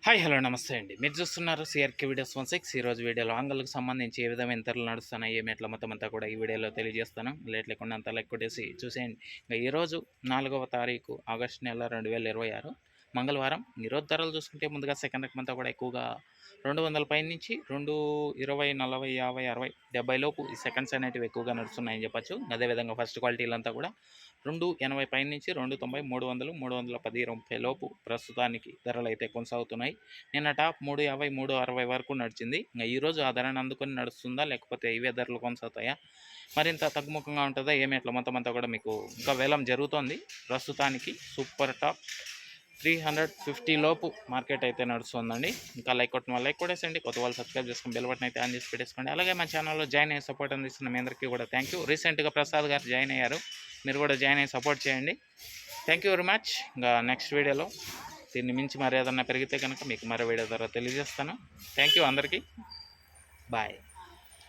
Hi hello నమస్తే అండి. మీరు చూస్తున్నారు సిఆర్కే వీడియోస్ 16. ఈరోజు వీడియోలో ఆంగల్కి సంబంధించి ఏ విధమైన ధరలు నడుస్తున్నాయి ఏమి ఎట్లా మొత్తం అంతా కూడా ఈ వీడియోలో తెలియజేస్తాను. లేట్ లేకుండా అంతా లైక్ కొట్టేసి చూసేయండి. ఇంకా ఈరోజు 4వ తారీఖు ఆగస్టు నెల 2026 మంగళవారం. ఈరోజు ధరలు చూసుకుంటే ముందుగా సెకండ్ రకం అంతా కూడా ఎక్కువగా 200 పైన నుంచి 220, 40, 50, 60, 70 లోపు ఈ సెకండ్స్ అనేటివి ఎక్కువగా నడుస్తున్నాయని చెప్పచ్చు. అదేవిధంగా ఫస్ట్ క్వాలిటీలంతా కూడా 280 పైన నుంచి 290, 300, 310, 30 లోపు ప్రస్తుతానికి ధరలు అయితే కొనసాగుతున్నాయి. నిన్న టాప్ 350, 360 వరకు నడిచింది. ఇంకా ఈరోజు ఆ ధరను అందుకొని నడుస్తుందా, లేకపోతే ఇవే ధరలు కొనసాగుతాయా, మరింత తగ్గుముఖంగా ఉంటుందా ఏమి ఎట్లా మొత్తం అంతా కూడా మీకు ఇంకా వేలం జరుగుతోంది. ప్రస్తుతానికి సూపర్ టాప్ 350 లోపు మార్కెట్ అయితే నడుస్తుందండి. ఇంకా లైక్ కొట్టిన వాళ్ళు లైక్ కొట్టేసండి. కొత్త వాళ్ళు సబ్స్క్రైబ్ చేసుకుని బెల్ బటన్ అయితే ఆన్ చేసి పెట్టేసుకోండి. అలాగే మన ఛానల్లో జాయిన్ అయ్యే సపోర్ట్ అందిస్తున్న మీ అందరికీ కూడా థ్యాంక్ యూ. రీసెంట్గా ప్రసాద్ గారు జాయిన్ అయ్యారు, మీరు కూడా జాయిన్ అయ్యి సపోర్ట్ చేయండి. Thank you very much. ఇంకా నెక్స్ట్ వీడియోలో దీన్ని మించి మరి ఏదన్నా పెరిగితే కనుక మీకు మరో వీడియో ద్వారా తెలియజేస్తాను. థ్యాంక్ యూ అందరికీ. బాయ్.